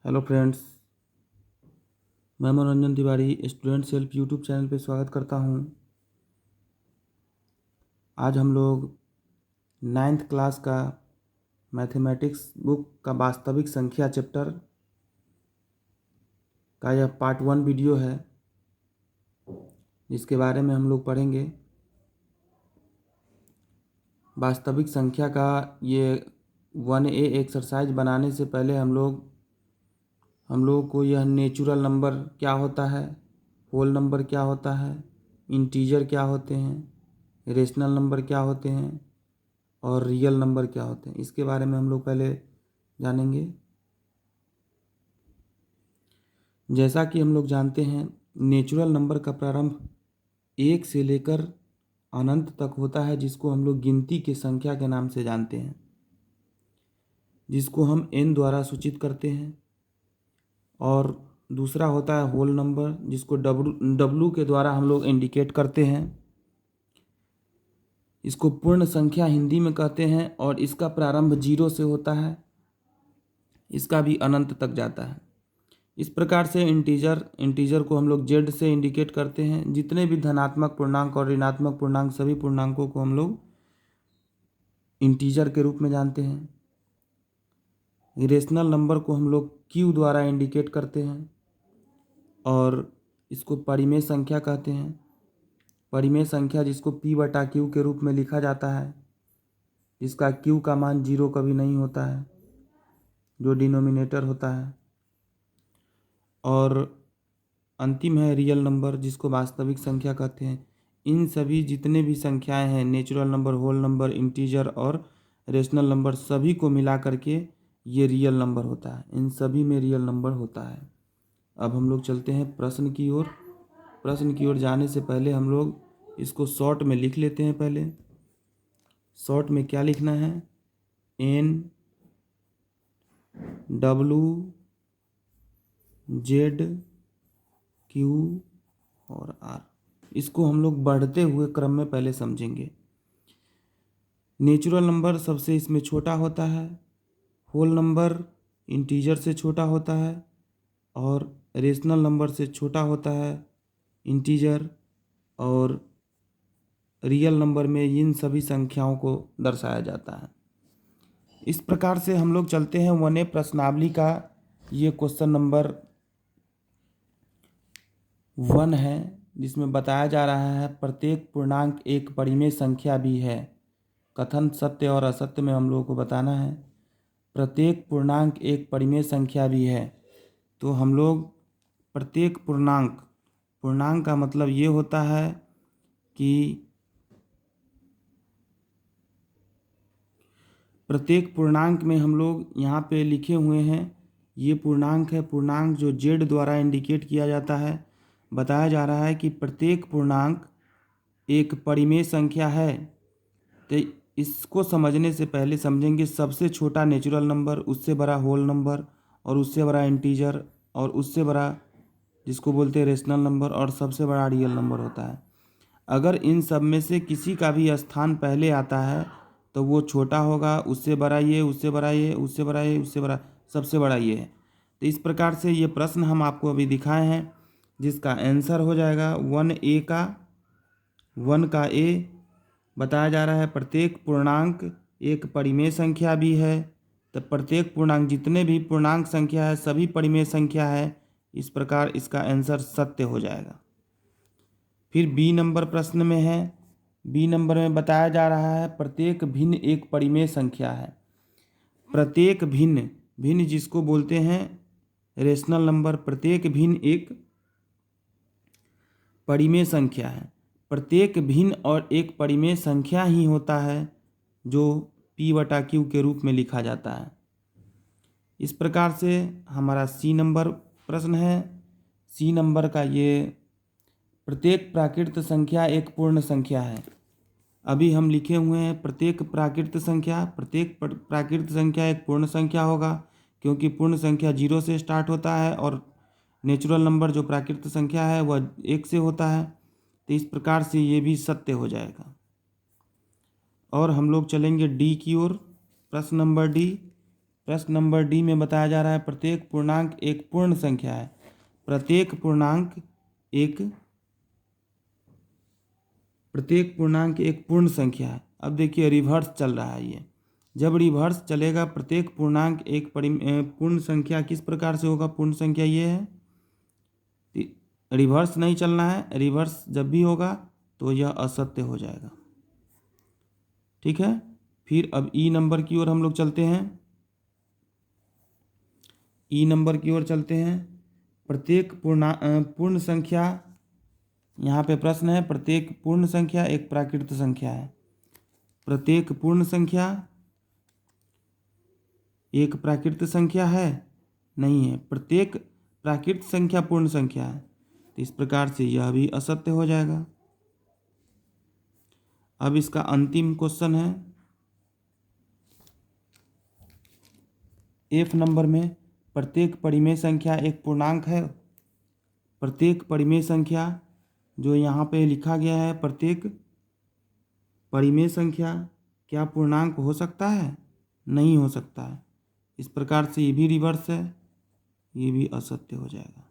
Hello friends, मैं मनोरंजन Tiwari student self YouTube channel पे स्वागत करता हूं। आज हम लोग 9th क्लास का मैथमेटिक्स बुक का वास्तविक संख्या चैप्टर का यह पार्ट 1 वीडियो है, जिसके बारे में हम लोग पढ़ेंगे। वास्तविक संख्या का ये 1A एक्सरसाइज बनाने से पहले हम लोगों को यह नेचुरल नंबर क्या होता है, होल नंबर क्या होता है, इंटीजर क्या होते हैं, रेशनल नंबर क्या होते हैं और रियल नंबर क्या होते हैं, इसके बारे में हम लोग पहले जानेंगे। जैसा कि हम लोग जानते हैं, नेचुरल नंबर का प्रारंभ 1 से लेकर अनंत तक होता है, जिसको हम लोग गिनती की संख्या के नाम से जानते हैं, जिसको हम n द्वारा सूचित करते हैं। और दूसरा होता है होल नंबर, जिसको W के द्वारा हम लोग इंडिकेट करते हैं। इसको पूर्ण संख्या हिंदी में कहते हैं और इसका प्रारंभ 0 से होता है, इसका भी अनंत तक जाता है। इस प्रकार से इंटीजर को हम लोग Z से इंडिकेट करते हैं। जितने भी धनात्मक पूर्णांक और ऋणात्मक पूर्णांक, सभी पूर्णांकों को हम लोग इंटीजर के रूप में जानते हैं। रेशनल नंबर को हम लोग Q द्वारा इंडिकेट करते हैं और इसको परिमेय संख्या कहते हैं। परिमेय संख्या जिसको P/Q के रूप में लिखा जाता है, जिसका Q का मान 0 कभी नहीं होता है, जो डिनोमिनेटर होता है। और अंतिम है रियल नंबर, जिसको वास्तविक संख्या कहते हैं। इन सभी जितने भी संख्याएं हैं, natural number, whole number, integer और रेशनल नंबर, सभी को मिला करके ये रियल नंबर होता है। इन सभी में रियल नंबर होता है। अब हम लोग चलते हैं प्रश्न की ओर। प्रश्न की ओर जाने से पहले हम लोग इसको शॉर्ट में लिख लेते हैं। पहले शॉर्ट में क्या लिखना है? N W Z Q और R। इसको हम लोग बढ़ते हुए क्रम में पहले समझेंगे। नेचुरल नंबर सबसे इसमें छोटा होता है, होल नंबर इंटीजर से छोटा होता है और रेशनल नंबर से छोटा होता है इंटीजर, और रियल नंबर में इन सभी संख्याओं को दर्शाया जाता है। इस प्रकार से हम लोग चलते हैं 1A प्रश्नावली का। ये क्वेश्चन नंबर 1 है, जिसमें बताया जा रहा है प्रत्येक पूर्णांक एक परिमेय संख्या भी है। कथन सत्य और असत्य में हम लोगों को बताना है। प्रत्येक पूर्णांक एक परिमेय संख्या भी है, तो हम लोग प्रत्येक पूर्णांक का मतलब ये होता है कि प्रत्येक पूर्णांक में हम लोग यहाँ पे लिखे हुए हैं, ये पूर्णांक है। पूर्णांक जो Z द्वारा इंडिकेट किया जाता है। बताया जा रहा है कि प्रत्येक पूर्णांक एक परिमेय संख्या है। तो इसको समझने से पहले समझेंगे सबसे छोटा नेचुरल नंबर, उससे बड़ा होल नंबर, और उससे बड़ा इंटीजर, और उससे बड़ा जिसको बोलते हैं रेशनल नंबर, और सबसे बड़ा रियल नंबर होता है। अगर इन सब में से किसी का भी स्थान पहले आता है तो वो छोटा होगा, उससे बड़ा ये, उससे बड़ा ये, उससे बड़ा ये, उससे बड़ा, सबसे बड़ा ये है। तो इस प्रकार से ये प्रश्न हम आपको अभी दिखाए हैं, जिसका आंसर हो जाएगा 1 का A। बताया जा रहा है प्रत्येक पूर्णांक एक परिमेय संख्या भी है, तो प्रत्येक पूर्णांक जितने भी पूर्णांक संख्या है सभी परिमेय संख्या है। इस प्रकार इसका आंसर सत्य हो जाएगा। फिर B नंबर प्रश्न में है। B नंबर में बताया जा रहा है प्रत्येक भिन्न एक परिमेय संख्या है। प्रत्येक भिन्न जिसको बोलते हैं रेशनल नंबर, प्रत्येक भिन्न एक परिमेय संख्या है। प्रत्येक भिन्न और एक परिमेय संख्या ही होता है जो P/Q के रूप में लिखा जाता है। इस प्रकार से हमारा C नंबर प्रश्न है। C नंबर का ये प्रत्येक प्राकृत संख्या एक पूर्ण संख्या है। अभी हम लिखे हुए हैं प्रत्येक प्राकृत संख्या एक पूर्ण संख्या होगा, क्योंकि पूर्ण संख्या 0 से स्टार्ट होता है और नेचुरल नंबर जो प्राकृत संख्या है वह 1 से होता है। तो इस प्रकार से ये भी सत्य हो जाएगा। और हम लोग चलेंगे D की ओर। प्रश्न नंबर D, प्रश्न नंबर डी में बताया जा रहा है प्रत्येक पूर्णांक एक पूर्ण संख्या है। प्रत्येक पूर्णांक एक पूर्ण संख्या है। अब देखिए रिवर्स चल रहा है ये। जब रिवर्स चलेगा प्रत्येक पूर्णांक एक पूर्ण संख्या किस प्रकार से होगा? पूर्ण संख्या ये है, रिवर्स नहीं चलना है। रिवर्स जब भी होगा तो यह असत्य हो जाएगा। ठीक है, फिर अब ई नंबर की ओर हम लोग चलते हैं। ई नंबर की ओर चलते हैं। प्रत्येक पूर्ण संख्या, यहाँ पे प्रश्न है प्रत्येक पूर्ण संख्या एक प्राकृत संख्या है। प्रत्येक पूर्ण संख्या एक प्राकृत संख्या है? नहीं है। प्रत्येक प्राकृत संख्या पूर्ण संख्या है, तो इस प्रकार से यह भी असत्य हो जाएगा। अब इसका अंतिम क्वेश्चन है एफ नंबर में, प्रत्येक परिमेय संख्या एक पूर्णांक है। प्रत्येक परिमेय संख्या जो यहाँ पे लिखा गया है, प्रत्येक परिमेय संख्या क्या पूर्णांक हो सकता है? नहीं हो सकता है। इस प्रकार से ये भी रिवर्स है, ये भी असत्य हो जाएगा।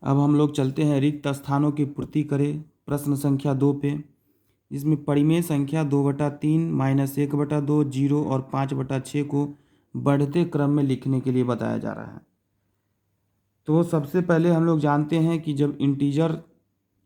अब हम लोग चलते हैं रिक्त स्थानों की पूर्ति करें प्रश्न संख्या 2 पे, जिसमें परिमेय संख्या 2/3 -1/2 0 और 5/6 को बढ़ते क्रम में लिखने के लिए बताया जा रहा है। तो सबसे पहले हम लोग जानते हैं कि जब इंटीजर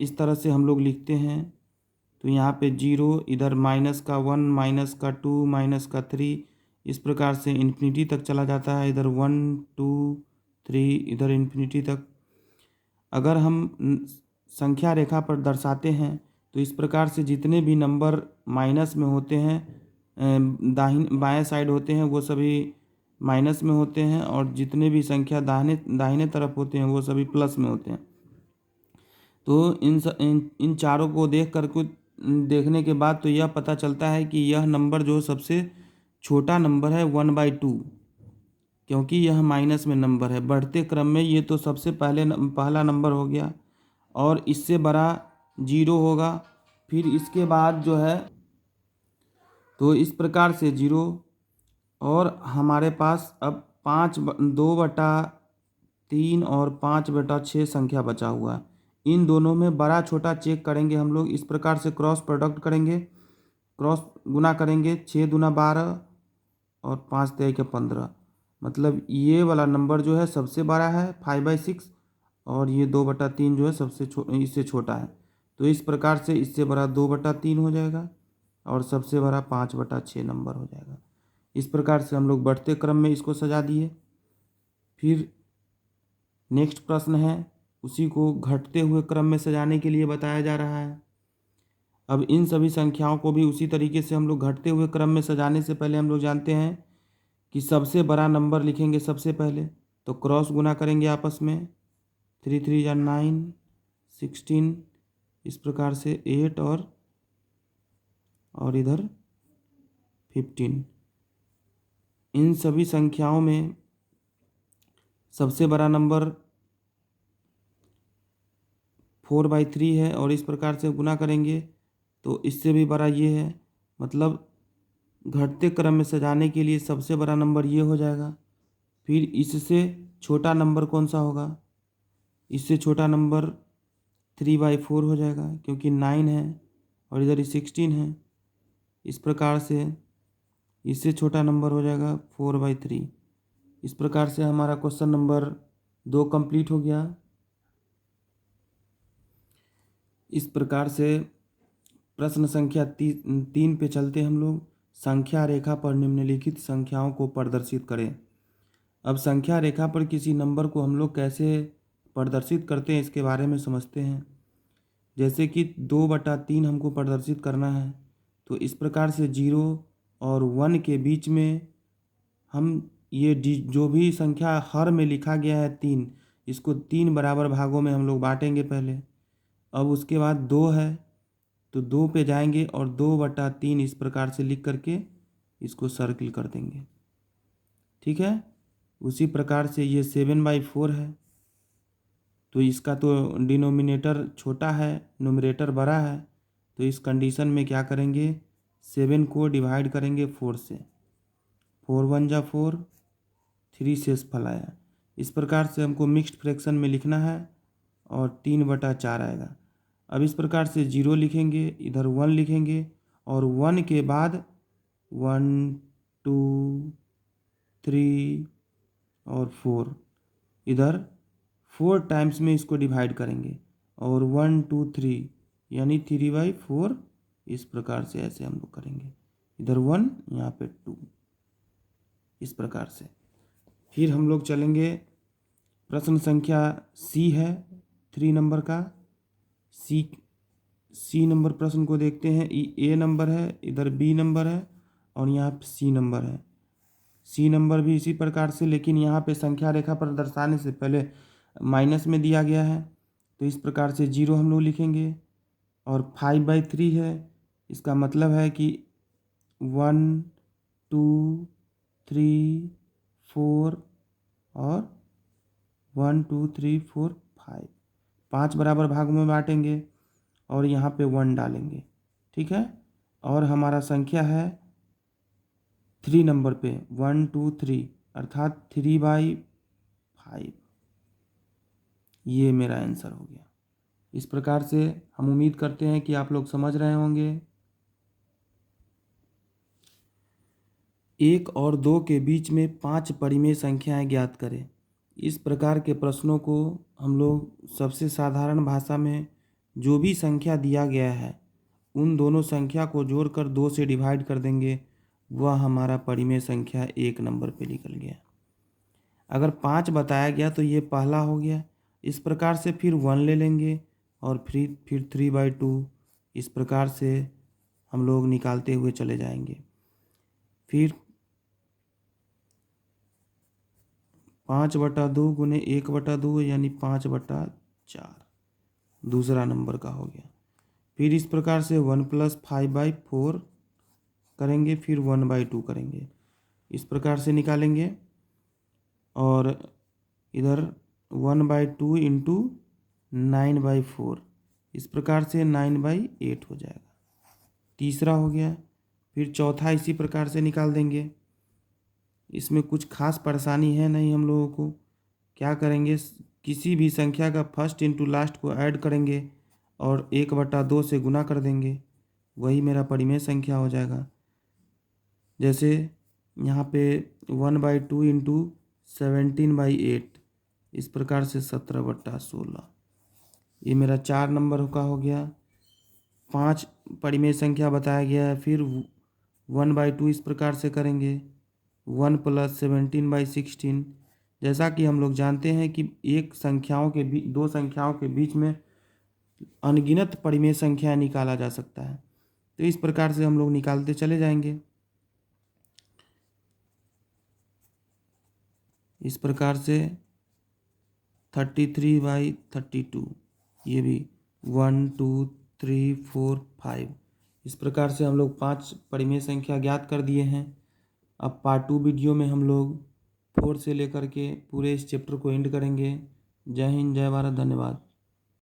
इस तरह से हम लोग लिखते हैं तो यहाँ पे 0, इधर -1, -2, -3, इस प्रकार से इन्फिनिटी तक चला जाता है। इधर 1 2 3, इधर इन्फिनिटी तक। अगर हम संख्या रेखा पर दर्शाते हैं तो इस प्रकार से जितने भी नंबर माइनस में होते हैं, बाएं साइड होते हैं, वो सभी माइनस में होते हैं, और जितने भी संख्या दाहिने तरफ होते हैं वो सभी प्लस में होते हैं। तो इन चारों को देखने के बाद तो यह पता चलता है कि यह नंबर जो सबसे छोटा नंबर है 1/2, क्योंकि यह माइनस में नंबर है। बढ़ते क्रम में ये तो सबसे पहला नंबर हो गया, और इससे बड़ा 0 होगा। फिर इसके बाद जो है, तो इस प्रकार से 0, और हमारे पास अब 2/3 और 5/6 संख्या बचा हुआ है। इन दोनों में बड़ा छोटा चेक करेंगे हम लोग। इस प्रकार से क्रॉस प्रोडक्ट करेंगे, क्रॉस गुना करेंगे। 6 दूना 12 और 5 तेईं 15, मतलब ये वाला नंबर जो है सबसे बड़ा है 5/6, और ये 2/3 जो है इससे छोटा है। तो इस प्रकार से इससे बड़ा 2/3 हो जाएगा, और सबसे बड़ा 5/6 नंबर हो जाएगा। इस प्रकार से हम लोग बढ़ते क्रम में इसको सजा दिए। फिर नेक्स्ट प्रश्न है, उसी को घटते हुए क्रम में सजाने के लिए बताया जा रहा है। अब इन सभी संख्याओं को भी उसी तरीके से हम लोग घटते हुए क्रम में सजाने से पहले हम लोग जानते हैं कि सबसे बड़ा नंबर लिखेंगे सबसे पहले, तो क्रॉस गुना करेंगे आपस में। 3 3 या 9, 16, इस प्रकार से 8 और इधर 15। इन सभी संख्याओं में सबसे बड़ा नंबर 4/3 है, और इस प्रकार से गुना करेंगे तो इससे भी बड़ा ये है। मतलब घटते क्रम में सजाने के लिए सबसे बड़ा नंबर ये हो जाएगा। फिर इससे छोटा नंबर कौन सा होगा? इससे छोटा नंबर 3/4 हो जाएगा, क्योंकि 9 है और इधर 16 है। इस प्रकार से इससे छोटा नंबर हो जाएगा 4/3। इस प्रकार से हमारा क्वेश्चन नंबर 2 कंप्लीट हो गया। इस प्रकार से प्रश्न संख्या 3 पे चलते हम लोग। संख्या रेखा पर निम्नलिखित संख्याओं को प्रदर्शित करें। अब संख्या रेखा पर किसी नंबर को हम लोग कैसे प्रदर्शित करते हैं इसके बारे में समझते हैं। जैसे कि 2/3 हमको प्रदर्शित करना है, तो इस प्रकार से 0 और 1 के बीच में हम ये जो भी संख्या हर में लिखा गया है 3, इसको 3 बराबर भागों में हम लोग बांटेंगे पहले। अब उसके बाद 2 है तो 2 पे जाएंगे और 2/3 इस प्रकार से लिख करके इसको सर्किल कर देंगे। ठीक है, उसी प्रकार से ये 7/4 है, तो इसका तो डिनोमिनेटर छोटा है, न्यूमरेटर बड़ा है, तो इस कंडीशन में क्या करेंगे, 7 को डिवाइड करेंगे 4 से, 4 1 जा 4, 3 शेषफल आया। इस प्रकार से हमको मिक्स्ड फ्रैक्शन में लिखना है और 3/4 आएगा। अब इस प्रकार से 0 लिखेंगे, इधर 1 लिखेंगे और 1 के बाद 1 2 3 और 4, इधर 4 टाइम्स में इसको डिवाइड करेंगे और 1 2 3 यानी 3/4, इस प्रकार से ऐसे हम लोग करेंगे। इधर 1, यहाँ पे 2, इस प्रकार से। फिर हम लोग चलेंगे, प्रश्न संख्या सी है 3 नंबर का। सी नंबर प्रश्न को देखते हैं। ए नंबर है, इधर बी नंबर है और यहाँ पे सी नंबर है। सी नंबर भी इसी प्रकार से, लेकिन यहाँ पे संख्या रेखा पर दर्शाने से पहले माइनस में दिया गया है, तो इस प्रकार से 0 हम लोग लिखेंगे। और 5/3 है, इसका मतलब है कि 1 2 3 4 और 1 2 3 4 5, 5 बराबर भागों में बांटेंगे और यहाँ पे 1 डालेंगे, ठीक है। और हमारा संख्या है 3 नंबर पे 1 2 3, अर्थात 3/5। ये मेरा आंसर हो गया। इस प्रकार से हम उम्मीद करते हैं कि आप लोग समझ रहे होंगे। 1 और 2 के बीच में 5 परिमेय संख्याएं ज्ञात करें। इस प्रकार के प्रश्नों को हम लोग सबसे साधारण भाषा में जो भी संख्या दिया गया है उन दोनों संख्या को जोड़कर 2 से डिवाइड कर देंगे, वह हमारा परिमेय संख्या 1 नंबर पे निकल गया। अगर 5 बताया गया तो ये पहला हो गया। इस प्रकार से फिर 1 ले लेंगे और फिर 3/2, इस प्रकार से हम लोग निकालते हुए चले जाएंगे। फिर 5/2 गुने 1/2 यानी 5/4, दूसरा नंबर का हो गया। फिर इस प्रकार से 1 + 5/4 करेंगे, फिर 1/2 करेंगे, इस प्रकार से निकालेंगे। और इधर 1/2 इंटू 9/4, इस प्रकार से 9/8 हो जाएगा, तीसरा हो गया। फिर चौथा इसी प्रकार से निकाल देंगे। इसमें कुछ खास परेशानी है नहीं हम लोगों को। क्या करेंगे, किसी भी संख्या का फर्स्ट इंटू लास्ट को ऐड करेंगे और 1/2 से गुना कर देंगे, वही मेरा परिमेय संख्या हो जाएगा। जैसे यहाँ पे 1/2 इंटू 17/8, इस प्रकार से 17/16, ये मेरा 4 नंबर का हो गया। 5 परिमेय संख्या बताया गया है। फिर 1/2 इस प्रकार से करेंगे, 1 + 17/16। जैसा कि हम लोग जानते हैं कि दो संख्याओं के बीच में अनगिनत परिमेय संख्या निकाला जा सकता है, तो इस प्रकार से हम लोग निकालते चले जाएंगे। इस प्रकार से 33/32, ये भी 1 2 3 4 5, इस प्रकार से हम लोग 5 परिमेय संख्या ज्ञात कर दिए हैं। अब पार्ट 2 वीडियो में हम लोग 4 से लेकर के पूरे इस चैप्टर को एंड करेंगे। जय हिंद, जय भारत, धन्यवाद।